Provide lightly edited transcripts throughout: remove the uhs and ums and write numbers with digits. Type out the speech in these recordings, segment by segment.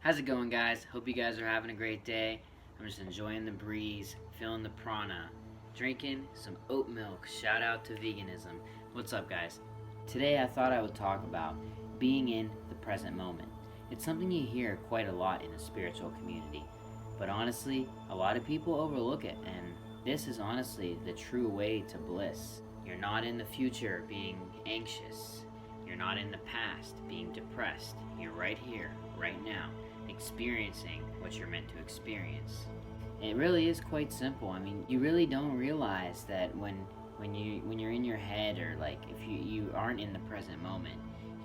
How's it going, guys? Hope you guys are having a great day. I'm just enjoying the breeze, feeling the prana, drinking some oat milk. Shout out to veganism. What's up, guys? Today I thought I would talk about being in the present moment. It's something you hear quite a lot in the spiritual community, but honestly, a lot of people overlook it, and this is honestly the true way to bliss. You're not in the future being anxious. You're not in the past being depressed. You're right here, right now, experiencing what you're meant to experience. It really is quite simple. I mean, you really don't realize that when you're in your head, or like if you aren't in the present moment,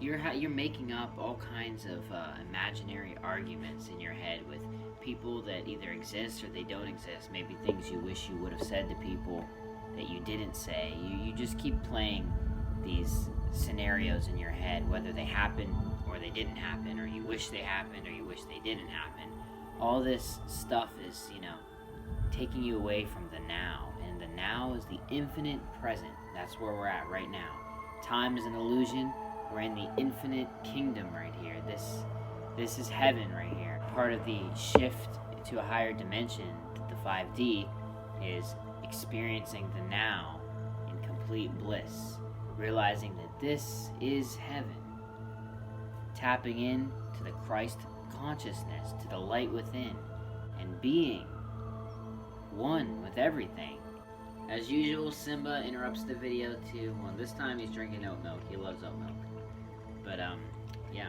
you're making up all kinds of imaginary arguments in your head with people that either exist or they don't exist. Maybe things you wish you would have said to people that you didn't say. You just keep playing these scenarios in your head, whether they happen or they didn't happen, or you wish they happened or you wish they didn't happen. All this stuff is, taking you away from the now, and the now is the infinite present. That's where we're at right now. Time is an illusion. We're in the infinite kingdom right here. This is heaven right here. Part of the shift to a higher dimension, the 5D, is experiencing the now in complete bliss, realizing that this is heaven. Tapping in to the Christ consciousness, to the light within, and being one with everything. As usual, Simba interrupts the video too. Well, this time he's drinking oat milk. He loves oat milk. But, yeah.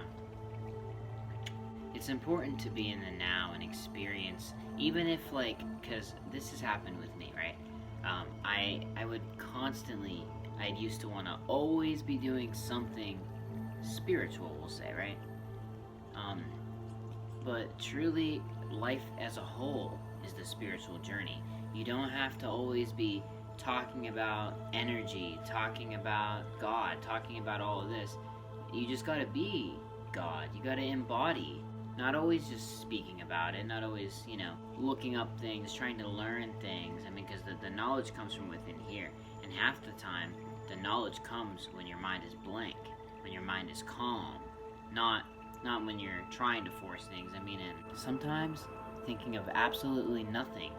It's important to be in the now and experience, even if, because this has happened with me, right? I would constantly, I used to want to always be doing something spiritual, we'll say, right? But truly, life as a whole is the spiritual journey. You don't have to always be talking about energy, talking about God, talking about all of this. You just gotta be God. You gotta embody. Not always just speaking about it, not always, looking up things, trying to learn things. I mean, because the knowledge comes from within here. And half the time, the knowledge comes when your mind is blank, when your mind is calm, not when you're trying to force things. I mean, and sometimes thinking of absolutely nothing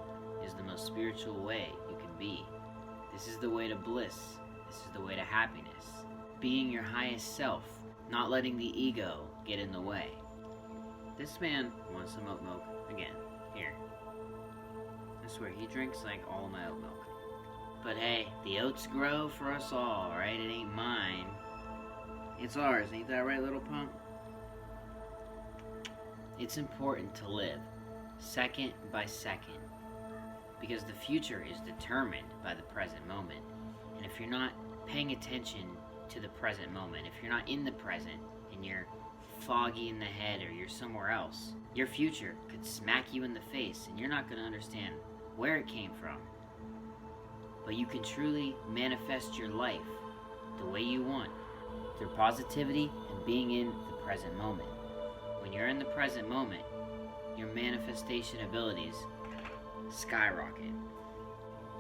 is the most spiritual way you can be. This is the way to bliss. This is the way to happiness. Being your highest self, not letting the ego get in the way. This man wants some oat milk again. Here. I swear, he drinks like all of my oat milk. But hey, the oats grow for us all, right? It ain't mine. It's ours, ain't that right, little punk? It's important to live second by second, because the future is determined by the present moment. And if you're not paying attention to the present moment, if you're not in the present and you're foggy in the head or you're somewhere else, your future could smack you in the face and you're not going to understand where it came from. But you can truly manifest your life the way you want through positivity and being in the present moment. When you're in the present moment, your manifestation abilities skyrocket.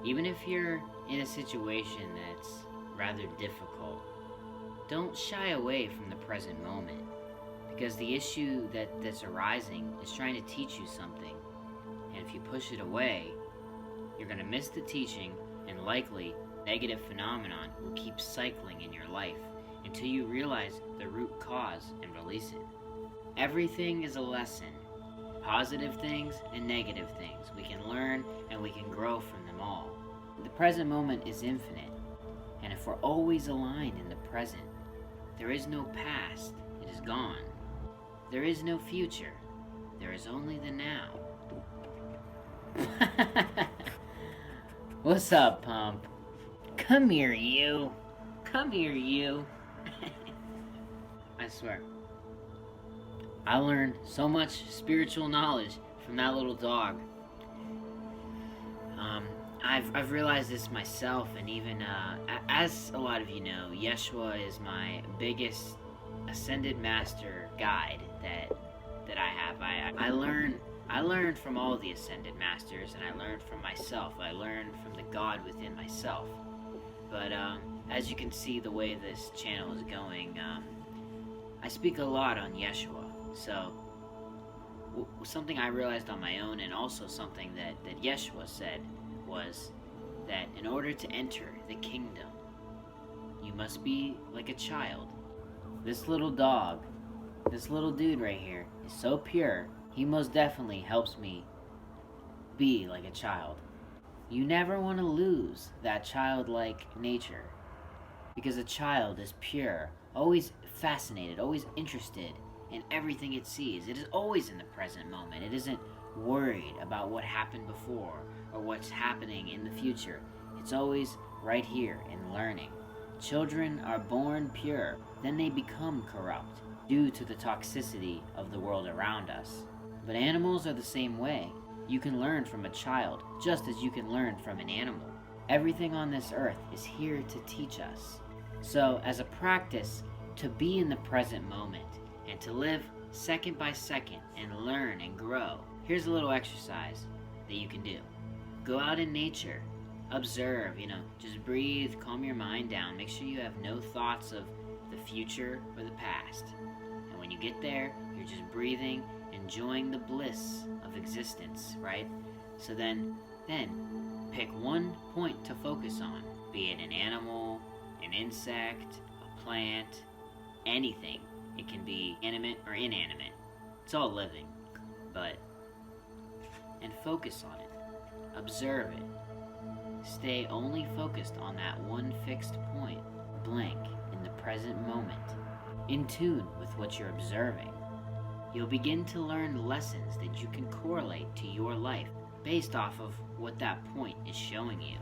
Even if you're in a situation that's rather difficult, don't shy away from the present moment, because the issue that's arising is trying to teach you something, and if you push it away, you're going to miss the teaching, and likely negative phenomenon will keep cycling in your life until you realize the root cause and release it. Everything is a lesson. Positive things and negative things. We can learn and we can grow from them all. The present moment is infinite, and if we're always aligned in the present, there is no past. It is gone. There is no future. There is only the now. What's up, Pump? Come here, you. Come here, you. I swear, I learned so much spiritual knowledge from that little dog. I've realized this myself, and even as a lot of you know, Yeshua is my biggest ascended master guide that I have. I learned from all the ascended masters, and I learned from myself. I learned from the God within myself. But as you can see, the way this channel is going, I speak a lot on Yeshua. So something I realized on my own, and also something that Yeshua said, was that in order to enter the kingdom, you must be like a child. This little dog, this little dude right here, is so pure. He most definitely helps me be like a child. You never want to lose that childlike nature, because a child is pure, always fascinated, always interested in everything it sees. It is always in the present moment. It isn't worried about what happened before or what's happening in the future. It's always right here in learning. Children are born pure, then they become corrupt due to the toxicity of the world around us. But animals are the same way. You can learn from a child just as you can learn from an animal. Everything on this earth is here to teach us. So, as a practice to be in the present moment and to live second by second and learn and grow, here's a little exercise that you can do. Go out in nature, observe, just breathe, calm your mind down. Make sure you have no thoughts of the future or the past. And when you get there, you're just breathing, enjoying the bliss of existence, right? So then pick one point to focus on, be it an animal, an insect, a plant, anything. It can be animate or inanimate. It's all living, and focus on it. Observe it. Stay only focused on that one fixed point, blank in the present moment, in tune with what you're observing. You'll begin to learn lessons that you can correlate to your life based off of what that point is showing you.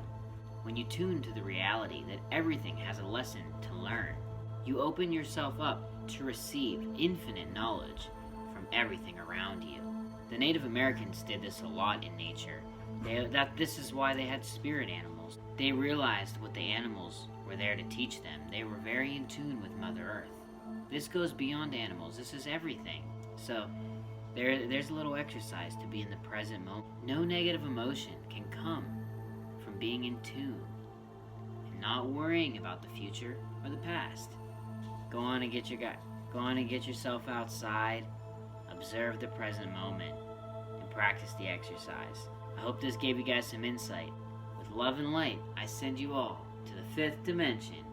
When you tune to the reality that everything has a lesson to learn, you open yourself up to receive infinite knowledge from everything around you. The Native Americans did this a lot in nature. This is why they had spirit animals. They realized what the animals were there to teach them. They were very in tune with Mother Earth. This goes beyond animals. This is everything. So there's a little exercise to be in the present moment. No negative emotion can come from being in tune and not worrying about the future or the past. Go on and get yourself outside, observe the present moment, and practice the exercise. I hope this gave you guys some insight. With love and light, I send you all to the 5th dimension.